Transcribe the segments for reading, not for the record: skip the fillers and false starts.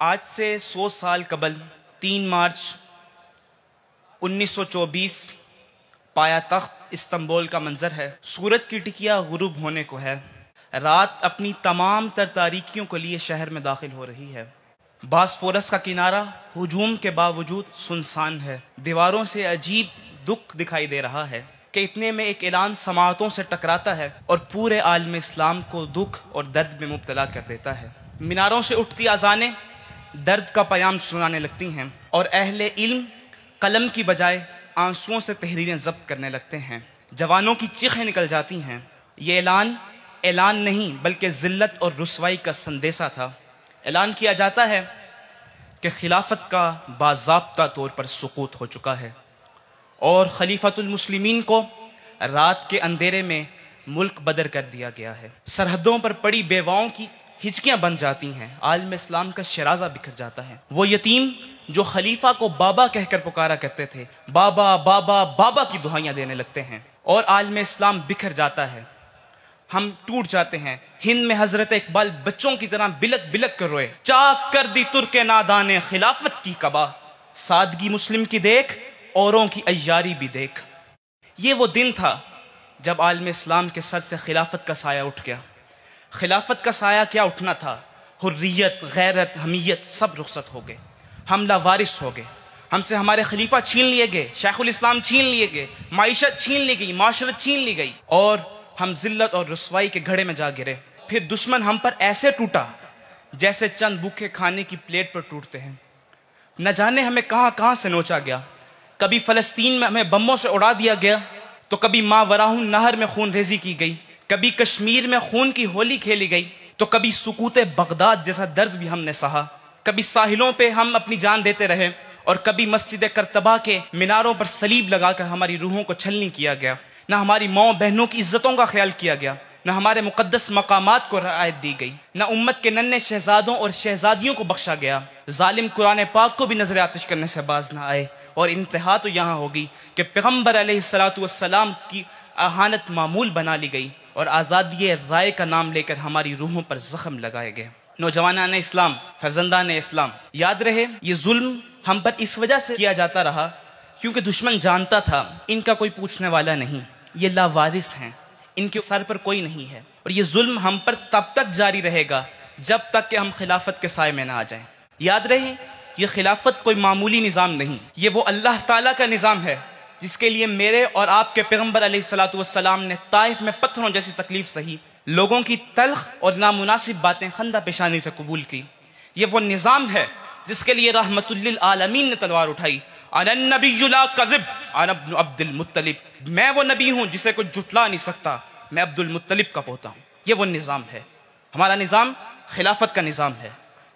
آج سے 100 سال قبل 3 مارچ 1924 پایا تخت استنبول کا منظر ہے۔ سورج کی ٹکیا غروب ہونے کو ہے۔ رات اپنی تمام تر تاریکیوں کو لیے شہر میں داخل ہو رہی ہے۔ باسفورس کا کنارہ ہجوم کے باوجود سنسان ہے۔ دیواروں سے عجیب دکھ دکھائی دے رہا ہے کہ اتنے میں ایک اعلان سماعتوں سے ٹکراتا ہے اور پورے عالم اسلام کو دکھ اور درد میں مبتلا کر دیتا ہے۔ میناروں سے اٹھتی اذانیں درد کا پیام سنانے لگتی ہیں اور اہل علم قلم کی بجائے آنسوؤں سے تحریریں ضبط کرنے لگتے ہیں۔ جوانوں کی چیخیں نکل جاتی ہیں۔ یہ اعلان نہیں بلکہ ذلت اور رسوائی کا سندیسہ تھا۔ اعلان کیا جاتا ہے کہ خلافت کا باضابطہ طور پر سقوط ہو چکا ہے اور خلیفۃ المسلمین کو رات کے اندھیرے میں ملک بدر کر دیا گیا ہے۔ سرحدوں پر پڑی بیواؤں کی ہچکیاں بن جاتی ہیں۔ عالم اسلام کا شرازہ بکھر جاتا ہے۔ وہ یتیم جو خلیفہ کو بابا کہہ کر پکارا کرتے تھے، بابا بابا بابا کی دہائیاں دینے لگتے ہیں اور عالم اسلام بکھر جاتا ہے۔ ہم ٹوٹ جاتے ہیں۔ ہند میں حضرت اقبال بچوں کی طرح بلک بلک کر روئے، چاک کر دی ترک نادان خلافت کی قبا، سادگی مسلم کی دیکھ اوروں کی عیاری بھی دیکھ۔ یہ وہ دن تھا جب عالم اسلام کے سر سے خلافت کا سایہ اٹھ گیا۔ خلافت کا سایہ کیا اٹھنا تھا، حریت، غیرت، حمیت سب رخصت ہو گئے، ہم لاوارث ہو گئے۔ ہم سے ہمارے خلیفہ چھین لیے گئے، شیخ الاسلام چھین لیے گئے، معیشت چھین لی گئی، معاشرت چھین لی گئی اور ہم ذلت اور رسوائی کے گھڑے میں جا گرے۔ پھر دشمن ہم پر ایسے ٹوٹا جیسے چند بھوکے کھانے کی پلیٹ پر ٹوٹتے ہیں۔ نہ جانے ہمیں کہاں کہاں سے نوچا گیا۔ کبھی فلسطین میں ہمیں بموں سے اڑا دیا گیا تو کبھی ماوراہم نہر میں خون ریزی کی گئی، کبھی کشمیر میں خون کی ہولی کھیلی گئی تو کبھی سکوت بغداد جیسا درد بھی ہم نے سہا۔ کبھی ساحلوں پہ ہم اپنی جان دیتے رہے اور کبھی مسجد کرتبہ کے میناروں پر صلیب لگا کر ہماری روحوں کو چھلنی کیا گیا۔ نہ ہماری ماؤں بہنوں کی عزتوں کا خیال کیا گیا، نہ ہمارے مقدس مقامات کو رعایت دی گئی، نہ امت کے ننھے شہزادوں اور شہزادیوں کو بخشا گیا۔ ظالم قرآن پاک کو بھی نظر آتش کرنے سے باز نہ آئے اور انتہا تو یہاں ہوگی کہ پیغمبر علیہ السلام کی اہانت معمول بنا لی گئی اور آزادی رائے کا نام لے کر ہماری روحوں پر زخم لگائے گئے۔ نوجوانان اسلام، فرزندان اسلام، یاد رہے یہ ظلم ہم پر اس وجہ سے کیا جاتا رہا کیونکہ دشمن جانتا تھا ان کا کوئی پوچھنے والا نہیں، یہ لاوارث ہیں، ان کے سر پر کوئی نہیں ہے اور یہ ظلم ہم پر تب تک جاری رہے گا جب تک کہ ہم خلافت کے سائے میں نہ آ جائیں۔ یاد رہے یہ خلافت کوئی معمولی نظام نہیں، یہ وہ اللہ تعالیٰ کا نظام ہے جس کے لیے میرے اور آپ کے پیغمبر علیہ السلام نے طائف میں پتھروں جیسی تکلیف سہی، لوگوں کی تلخ اور نامناسب باتیں خندہ پیشانی سے قبول کی۔ یہ وہ نظام ہے جس کے لیے رحمت للعالمین نے تلوار اٹھائی، انا النبی لا کذب انا ابن عبد المطلب، میں وہ نبی ہوں جسے کوئی جھٹلا نہیں سکتا، میں عبد المطلب کا پوتا ہوں۔ یہ وہ نظام ہے، ہمارا نظام خلافت کا نظام ہے۔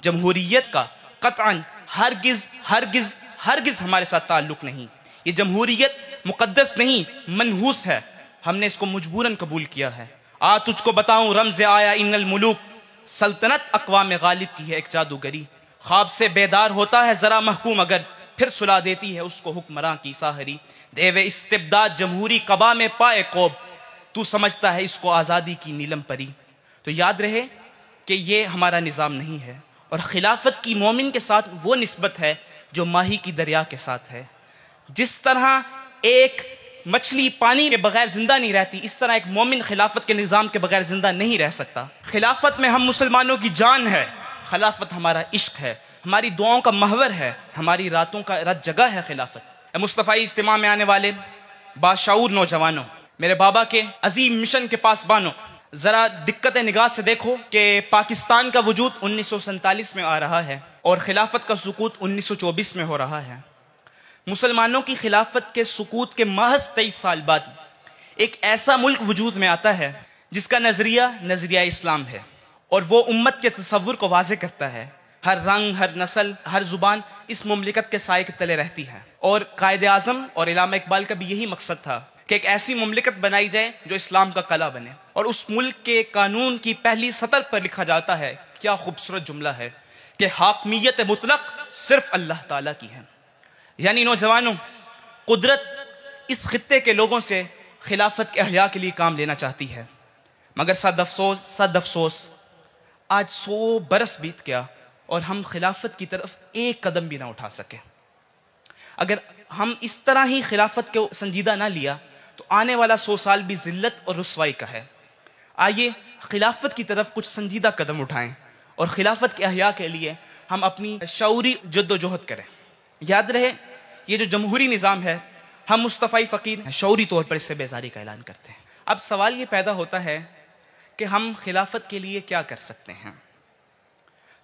جمہوریت کا قطعاً ہرگز ہرگز ہرگز ہمارے ساتھ تعلق نہیں۔ یہ جمہوریت مقدس نہیں، منحوس ہے، ہم نے اس کو مجبوراً قبول کیا ہے۔ تجھ کو بتاؤں رمز آیا ان الملوک، سلطنت اقوام غالب کی ہے ایک جادوگری، خواب سے بیدار ہوتا ہے ذرا محکوم اگر پھر سلا دیتی ہے اس کو حکمراں کی ساحری، دیوے استبداد جمہوری قبا میں پائے قوب، تو سمجھتا ہے اس کو آزادی کی نیلم پری۔ تو یاد رہے کہ یہ ہمارا نظام نہیں ہے اور خلافت کی مومن کے ساتھ وہ نسبت ہے جو ماہی کی دریا کے ساتھ ہے۔ جس طرح ایک مچھلی پانی کے بغیر زندہ نہیں رہتی، اس طرح ایک مومن خلافت کے نظام کے بغیر زندہ نہیں رہ سکتا۔ خلافت میں ہم مسلمانوں کی جان ہے، خلافت ہمارا عشق ہے، ہماری دعاؤں کا محور ہے، ہماری راتوں کا رت جگہ ہے خلافت۔ مصطفی اجتماع میں آنے والے باشعور نوجوانوں، میرے بابا کے عظیم مشن کے پاس بانو، ذرا دقت نگاہ سے دیکھو کہ پاکستان کا وجود 1947 میں آ رہا ہے اور خلافت کا سقوط 1924 میں ہو رہا ہے۔ مسلمانوں کی خلافت کے سقوط کے محض 23 سال بعد ایک ایسا ملک وجود میں آتا ہے جس کا نظریہ اسلام ہے اور وہ امت کے تصور کو واضح کرتا ہے۔ ہر رنگ، ہر نسل، ہر زبان اس مملکت کے سائے کے تلے رہتی ہے اور قائد اعظم اور علامہ اقبال کا بھی یہی مقصد تھا کہ ایک ایسی مملکت بنائی جائے جو اسلام کا قلعہ بنے، اور اس ملک کے قانون کی پہلی سطر پر لکھا جاتا ہے، کیا خوبصورت جملہ ہے، کہ حاکمیت مطلق صرف اللہ تعالیٰ کی ہے۔ یعنی نوجوانوں، قدرت اس خطے کے لوگوں سے خلافت کے احیاء کے لیے کام لینا چاہتی ہے، مگر صد افسوس آج 100 برس بیت گیا اور ہم خلافت کی طرف ایک قدم بھی نہ اٹھا سکے۔ اگر ہم اس طرح ہی خلافت کو سنجیدہ نہ لیا تو آنے والا 100 سال بھی ذلت اور رسوائی کا ہے۔ آئیے خلافت کی طرف کچھ سنجیدہ قدم اٹھائیں اور خلافت کے احیاء کے لیے ہم اپنی شعوری جد و جہد کریں۔ یاد رہے یہ جو جمہوری نظام ہے، ہم مصطفی فقیر شعوری طور پر اس سے بیزاری کا اعلان کرتے ہیں۔ اب سوال یہ پیدا ہوتا ہے کہ ہم خلافت کے لیے کیا کر سکتے ہیں؟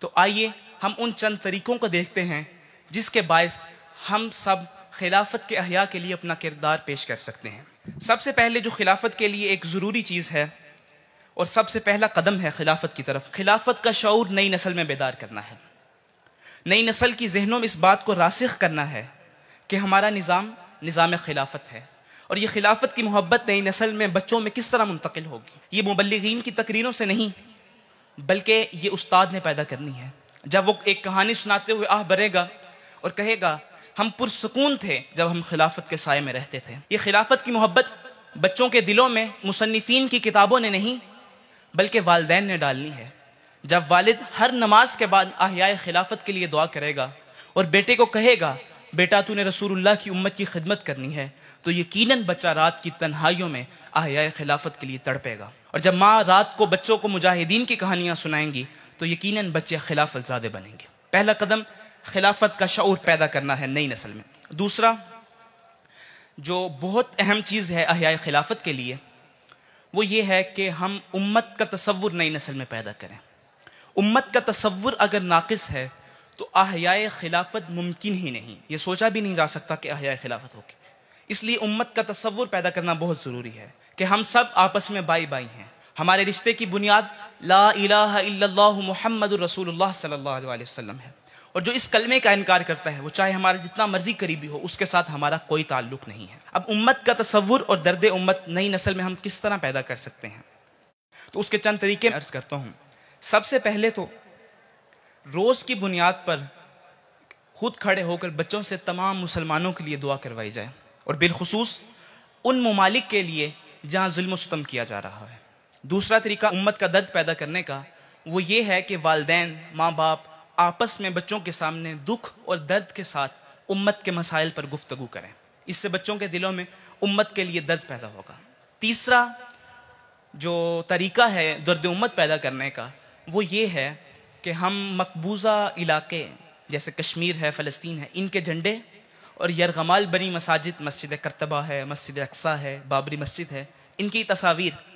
تو آئیے ہم ان چند طریقوں کو دیکھتے ہیں جس کے باعث ہم سب خلافت کے احیاء کے لیے اپنا کردار پیش کر سکتے ہیں۔ سب سے پہلے جو خلافت کے لیے ایک ضروری چیز ہے اور سب سے پہلا قدم ہے خلافت کی طرف، خلافت کا شعور نئی نسل میں بیدار کرنا ہے۔ نئی نسل کی ذہنوں میں اس بات کو راسخ کرنا ہے کہ ہمارا نظام خلافت ہے، اور یہ خلافت کی محبت نئی نسل میں بچوں میں کس طرح منتقل ہوگی؟ یہ مبلغین کی تقریروں سے نہیں، بلکہ یہ استاد نے پیدا کرنی ہے۔ جب وہ ایک کہانی سناتے ہوئے آہ بھرے گا اور کہے گا ہم پرسکون تھے جب ہم خلافت کے سائے میں رہتے تھے۔ یہ خلافت کی محبت بچوں کے دلوں میں مصنفین کی کتابوں نے نہیں بلکہ والدین نے ڈالنی ہے۔ جب والد ہر نماز کے بعد احیاء خلافت کے لیے دعا کرے گا اور بیٹے کو کہے گا بیٹا تو نے رسول اللہ کی امت کی خدمت کرنی ہے، تو یقیناً بچہ رات کی تنہائیوں میں احیاء خلافت کے لیے تڑپے گا۔ اور جب ماں رات کو بچوں کو مجاہدین کی کہانیاں سنائیں گی تو یقیناً بچے خلافت زادہ بنیں گے۔ پہلا قدم خلافت کا شعور پیدا کرنا ہے نئی نسل میں۔ دوسرا جو بہت اہم چیز ہے احیاء خلافت کے لیے، وہ یہ ہے کہ ہم امت کا تصور نئی نسل میں پیدا کریں۔ امت کا تصور اگر ناقص ہے تو احیاء خلافت ممکن ہی نہیں، یہ سوچا بھی نہیں جا سکتا کہ احیاء خلافت ہوگی۔ اس لیے امت کا تصور پیدا کرنا بہت ضروری ہے کہ ہم سب آپس میں بائی بائی ہیں۔ ہمارے رشتے کی بنیاد لا الہ الا اللہ محمد الرسول اللہ صلی اللہ علیہ وسلم ہے، اور جو اس کلمے کا انکار کرتا ہے وہ چاہے ہمارا جتنا مرضی قریبی ہو، اس کے ساتھ ہمارا کوئی تعلق نہیں ہے۔ اب امت کا تصور اور درد امت نئی نسل میں ہم کس طرح پیدا کر سکتے ہیں؟ تو اس کے چند طریقے عرض کرتا ہوں۔ سب سے پہلے تو روز کی بنیاد پر خود کھڑے ہو کر بچوں سے تمام مسلمانوں کے لیے دعا کروائی جائے، اور بالخصوص ان ممالک کے لیے جہاں ظلم و ستم کیا جا رہا ہے۔ دوسرا طریقہ امت کا درد پیدا کرنے کا وہ یہ ہے کہ والدین، ماں باپ آپس میں بچوں کے سامنے دکھ اور درد کے ساتھ امت کے مسائل پر گفتگو کریں۔ اس سے بچوں کے دلوں میں امت کے لیے درد پیدا ہوگا۔ تیسرا جو طریقہ ہے درد امت پیدا کرنے کا وہ یہ ہے کہ ہم مقبوضہ علاقے جیسے کشمیر ہے، فلسطین ہے، ان کے جھنڈے اور یرغمال بنی مساجد، مسجد کرتبہ ہے، مسجد اقصیٰ ہے، بابری مسجد ہے، ان کی تصاویر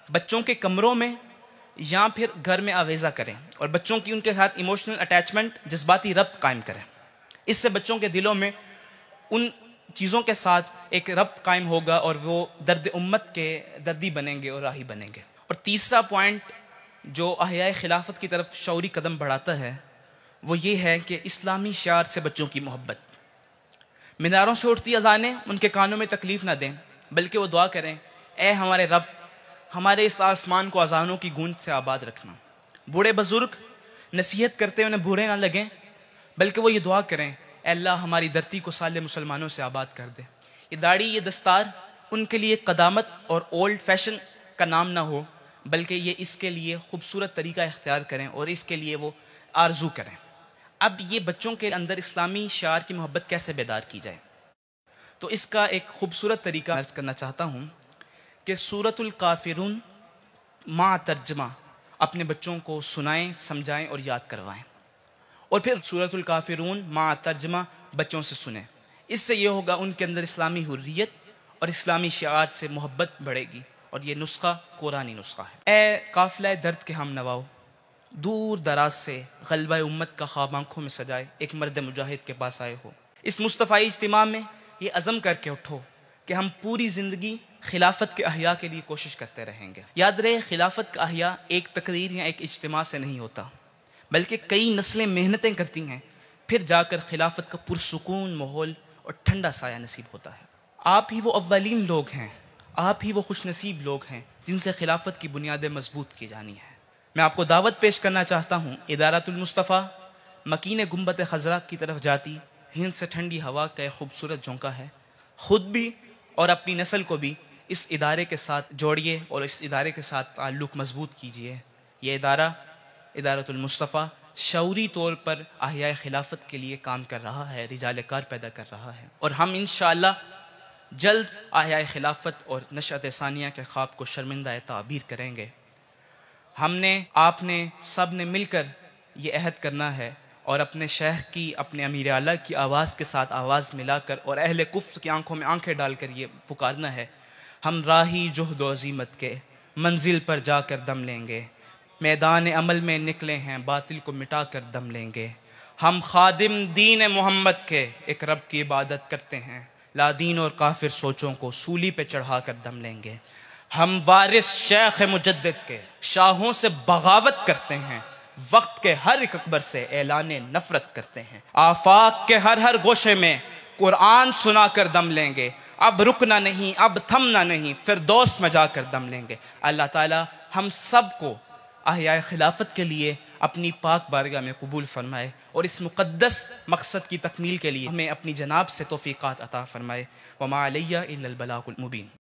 بچوں کے کمروں میں یا پھر گھر میں آویزہ کریں اور بچوں کی ان کے ساتھ ایموشنل اٹیچمنٹ، جذباتی ربط قائم کریں۔ اس سے بچوں کے دلوں میں ان چیزوں کے ساتھ ایک ربط قائم ہوگا اور وہ درد امت کے دردی بنیں گے اور راہی بنیں گے۔ اور تیسرا پوائنٹ جو احیاء خلافت کی طرف شعوری قدم بڑھاتا ہے وہ یہ ہے کہ اسلامی شعار سے بچوں کی محبت۔ میناروں سے اٹھتی اذانیں ان کے کانوں میں تکلیف نہ دیں، بلکہ وہ دعا کریں اے ہمارے رب، ہمارے اس آسمان کو اذانوں کی گونج سے آباد رکھنا۔ بوڑھے بزرگ نصیحت کرتے انہیں برے نہ لگیں، بلکہ وہ یہ دعا کریں اے اللہ ہماری دھرتی کو سالے مسلمانوں سے آباد کر دے۔ یہ داڑھی، یہ دستار ان کے لیے قدامت اور اولڈ فیشن کا نام نہ ہو، بلکہ یہ اس کے لیے خوبصورت طریقہ اختیار کریں اور اس کے لیے وہ آرزو کریں۔ اب یہ بچوں کے اندر اسلامی شعار کی محبت کیسے بیدار کی جائے؟ تو اس کا ایک خوبصورت طریقہ عرض کرنا چاہتا ہوں کہ سورۃ الکافرون مع ترجمہ اپنے بچوں کو سنائیں، سمجھائیں اور یاد کروائیں، اور پھر سورۃ الکافرون مع ترجمہ بچوں سے سنیں۔ اس سے یہ ہوگا ان کے اندر اسلامی حریت اور اسلامی شعار سے محبت بڑھے گی، اور یہ نسخہ قرآنی نسخہ ہے۔ اے قافلہ درد کے ہم نواؤ، دور دراز سے غلبہ امت کا خواب آنکھوں میں سجائے ایک مرد مجاہد کے پاس آئے ہو۔ اس مصطفی اجتماع میں یہ عزم کر کے اٹھو کہ ہم پوری زندگی خلافت کے احیاء کے لیے کوشش کرتے رہیں گے۔ یاد رہے خلافت کا احیاء ایک تقریر یا ایک اجتماع سے نہیں ہوتا، بلکہ کئی نسلیں محنتیں کرتی ہیں، پھر جا کر خلافت کا پرسکون ماحول اور ٹھنڈا سایہ نصیب ہوتا ہے۔ آپ ہی وہ اولین لوگ ہیں، آپ ہی وہ خوش نصیب لوگ ہیں جن سے خلافت کی بنیادیں مضبوط کی جانی ہیں۔ میں آپ کو دعوت پیش کرنا چاہتا ہوں، ادارۃ المصطفیٰ مکین گنبد خضرا کی طرف جاتی ہند سے ٹھنڈی ہوا کا ایک خوبصورت جھونکا ہے۔ خود بھی اور اپنی نسل کو بھی اس ادارے کے ساتھ جوڑیے اور اس ادارے کے ساتھ تعلق مضبوط کیجیے۔ یہ ادارہ ادارۃ المصطفیٰ شعوری طور پر احیاء خلافت کے لیے کام کر رہا ہے، رجال کار پیدا کر رہا ہے، اور ہم انشاءاللہ جلد احیاء خلافت اور نشأت ثانیہ کے خواب کو شرمندہ تعبیر کریں گے۔ ہم نے، آپ نے، سب نے مل کر یہ عہد کرنا ہے اور اپنے شیخ کی، اپنے امیر اعلیٰ کی آواز کے ساتھ آواز ملا کر اور اہل کفر کی آنکھوں میں آنکھیں ڈال کر یہ پکارنا ہے، ہم راہی جہد و عزیمت کے منزل پر جا کر دم لیں گے، میدان عمل میں نکلے ہیں باطل کو مٹا کر دم لیں گے، ہم خادم دین محمد کے ایک رب کی عبادت کرتے ہیں، لا دین اور کافر سوچوں کو سولی پہ چڑھا کر دم لیں گے، ہم وارث شیخ مجدد کے شاہوں سے بغاوت کرتے ہیں، وقت کے ہر ایک اکبر سے اعلان نفرت کرتے ہیں، آفاق کے ہر گوشے میں قرآن سنا کر دم لیں گے، اب رکنا نہیں، اب تھمنا نہیں، فردوس میں جا کر دم لیں گے۔ اللہ تعالی ہم سب کو احیاء خلافت کے لیے اپنی پاک بارگاہ میں قبول فرمائے اور اس مقدس مقصد کی تکمیل کے لیے ہمیں اپنی جناب سے توفیقات عطا فرمائے۔ وما علیہ الا البلاغ المبین۔